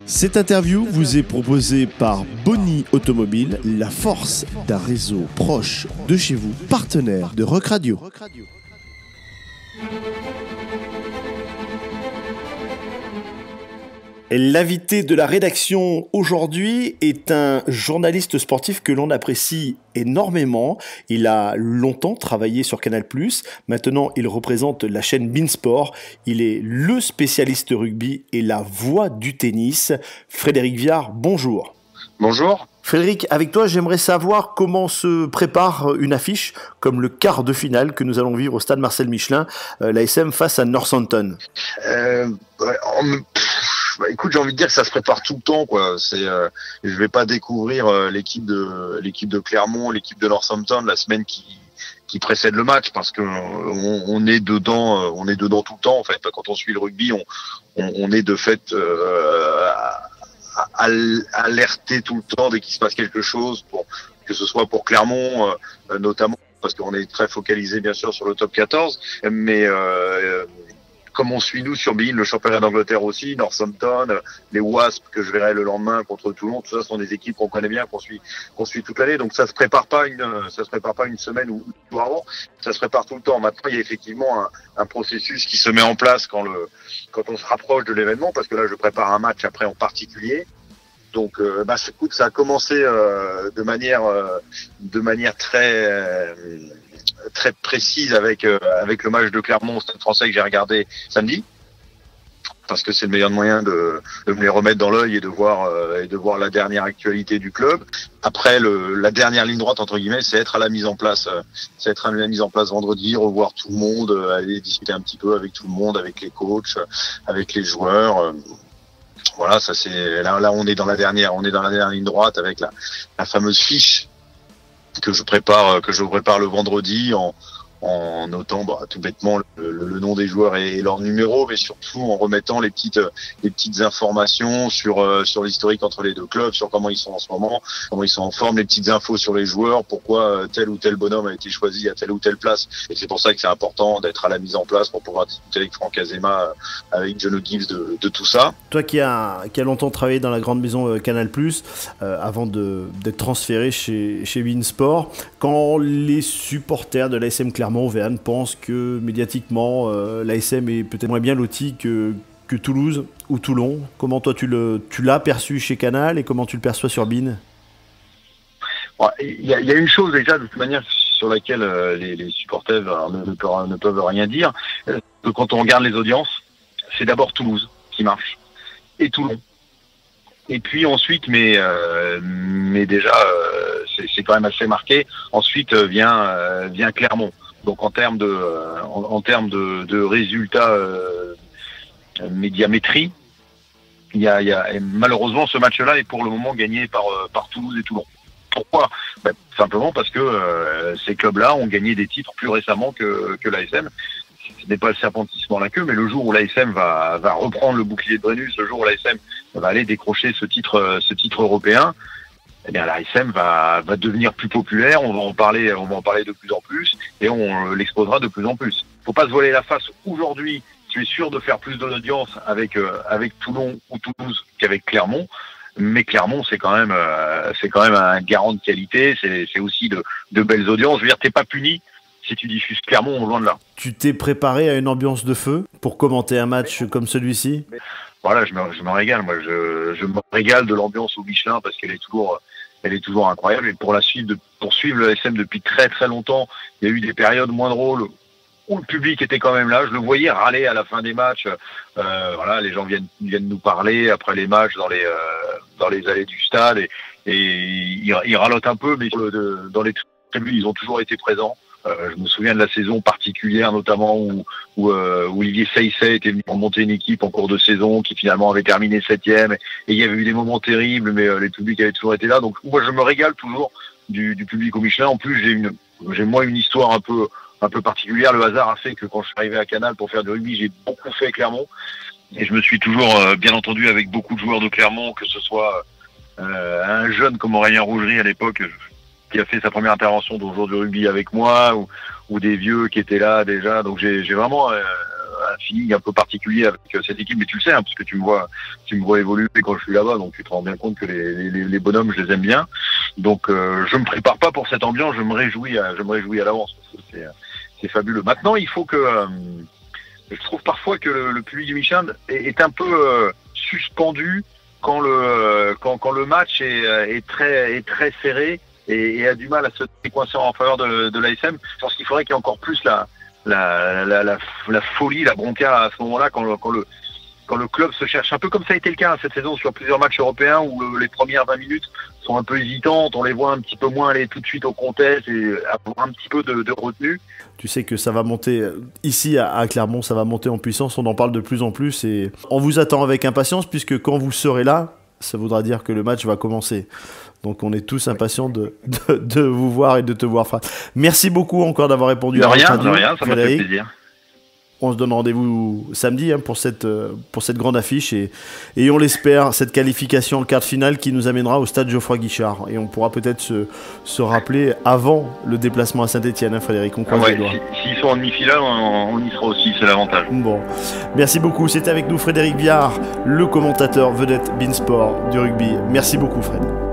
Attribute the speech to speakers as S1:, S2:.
S1: Cette interview vous est proposée par Boni Automobile, la force d'un réseau proche de chez vous, partenaire de Rock Radio. L'invité de la rédaction aujourd'hui est un journaliste sportif que l'on apprécie énormément. Il a longtemps travaillé sur Canal+. Maintenant, il représente la chaîne Beansport. Il est le spécialiste rugby et la voix du tennis. Frédéric Viard, bonjour.
S2: Bonjour.
S1: Frédéric, avec toi, j'aimerais savoir comment se prépare une affiche comme le quart de finale que nous allons vivre au stade Marcel Michelin, l'ASM face à Northampton.
S2: Écoute, j'ai envie de dire que ça se prépare tout le temps, quoi. Je vais pas découvrir l'équipe de Clermont, l'équipe de Northampton la semaine qui précède le match, parce que on est dedans tout le temps, en fait. Quand on suit le rugby, on est de fait alerté tout le temps dès qu'il se passe quelque chose, que ce soit pour Clermont, notamment parce qu'on est très focalisé bien sûr sur le top 14, mais comme on suit nous sur beIN le championnat d'Angleterre aussi, Northampton, les Wasps que je verrai le lendemain contre Toulon, tout ça sont des équipes qu'on connaît bien, qu'on suit toute l'année. Donc ça se prépare pas une semaine ou deux avant, ça se prépare tout le temps. Maintenant il y a effectivement un processus qui se met en place quand on se rapproche de l'événement, parce que là je prépare un match après en particulier. Donc écoute, ça a commencé de manière très précise avec le match de Clermont au Stade Français que j'ai regardé samedi, parce que c'est le meilleur moyen de me les remettre dans l'œil et de voir la dernière actualité du club. Après la dernière ligne droite entre guillemets, c'est être à la mise en place vendredi, revoir tout le monde, aller discuter un petit peu avec tout le monde, avec les coachs, avec les joueurs. Voilà, ça c'est là on est dans la dernière ligne droite avec la fameuse fiche que je prépare le vendredi en notant tout bêtement le nom des joueurs et leur numéro, mais surtout en remettant les petites informations sur l'historique entre les deux clubs, sur comment ils sont en ce moment, comment ils sont en forme, les petites infos sur les joueurs, pourquoi tel ou tel bonhomme a été choisi à telle ou telle place. Et c'est pour ça que c'est important d'être à la mise en place pour pouvoir discuter avec Franck Azema, avec John O'Gibbs de tout ça.
S1: Toi qui a longtemps travaillé dans la grande maison Canal+, avant d'être transféré chez beIN-Sport, quand les supporters de l'ASM Clermont-Auvergne pensent que médiatiquement l'ASM est peut-être moins bien loti que Toulouse ou Toulon, comment toi tu l'as perçu chez Canal et comment tu le perçois sur beIN?
S2: Il y a une chose déjà de toute manière sur laquelle les supporters ne peuvent rien dire, que quand on regarde les audiences, c'est d'abord Toulouse qui marche et Toulon. Et puis ensuite, mais déjà c'est quand même assez marqué. Ensuite vient Clermont. Donc en termes de résultats médiamétrie, il y a malheureusement ce match-là est pour le moment gagné par Toulouse et Toulon. Pourquoi? Simplement parce que ces clubs-là ont gagné des titres plus récemment que l'ASM. Ce n'est pas le serpentissement à la queue, mais le jour où l'ASM va reprendre le bouclier de Brennus, le jour où l'ASM va aller décrocher ce titre européen, eh bien l'ASM va devenir plus populaire, on va en parler de plus en plus et on l'exposera de plus en plus. Faut pas se voiler la face. Aujourd'hui, tu es sûr de faire plus d'audience avec Toulon ou Toulouse qu'avec Clermont. Mais Clermont, c'est quand même un garant de qualité, c'est aussi de belles audiences. Je veux dire, t'es pas puni si tu diffuses Clermont, loin de là.
S1: Tu t'es préparé à une ambiance de feu pour commenter un match comme celui-ci?
S2: Voilà, je me régale. Moi, je me régale de l'ambiance au Michelin parce qu'elle est toujours incroyable. Et pour suivre le SM depuis très très longtemps, il y a eu des périodes moins drôles où le public était quand même là. Je le voyais râler à la fin des matchs. Voilà, les gens viennent nous parler après les matchs dans les allées du stade et ils râlotent un peu, mais dans les tribunes, ils ont toujours été présents. Je me souviens de la saison particulière, notamment où Olivier Saïsset était venu remonter une équipe en cours de saison qui finalement avait terminé 7e. Et il y avait eu des moments terribles, mais les publics avaient toujours été là. Donc moi, je me régale toujours du public au Michelin. En plus, j'ai moi une histoire un peu particulière. Le hasard a fait que quand je suis arrivé à Canal pour faire du rugby, j'ai beaucoup fait Clermont. Et je me suis toujours bien entendu avec beaucoup de joueurs de Clermont, que ce soit un jeune comme Aurélien Rougerie à l'époque, qui a fait sa première intervention de jour du rugby avec moi, ou des vieux qui étaient là déjà. Donc j'ai vraiment un feeling un peu particulier avec cette équipe, mais tu le sais, hein, parce que tu me vois évoluer quand je suis là-bas, donc tu te rends bien compte que les bonhommes, je les aime bien. Donc je me prépare pas pour cette ambiance, je me réjouis à l'avance, parce que c'est fabuleux. Maintenant, il faut que je trouve parfois que le public du Michelin est un peu suspendu quand le match est très serré et a du mal à se décoincer en faveur de l'ASM. Je pense qu'il faudrait qu'il y ait encore plus la folie, la bronca à ce moment-là quand le club se cherche. Un peu comme ça a été le cas cette saison sur plusieurs matchs européens où les premières 20 minutes sont un peu hésitantes, on les voit un petit peu moins aller tout de suite au contest et avoir un petit peu de retenue.
S1: Tu sais que ça va monter ici à Clermont, ça va monter en puissance, on en parle de plus en plus et on vous attend avec impatience puisque quand vous serez là, ça voudra dire que le match va commencer. Donc on est tous impatients de vous voir et de te voir, Fred. Merci beaucoup encore d'avoir répondu à
S2: rien, ça m'a fait plaisir.
S1: On se donne rendez-vous samedi pour cette grande affiche et on l'espère, cette qualification en quart de finale qui nous amènera au stade Geoffroy Guichard. Et on pourra peut-être se rappeler avant le déplacement à Saint-Etienne, Frédéric. On croise les doigts.
S2: S'ils sont en demi-finale, on y sera aussi, c'est l'avantage.
S1: Bon, merci beaucoup. C'était avec nous Frédéric Viard, le commentateur vedette Beansport du rugby. Merci beaucoup, Fred.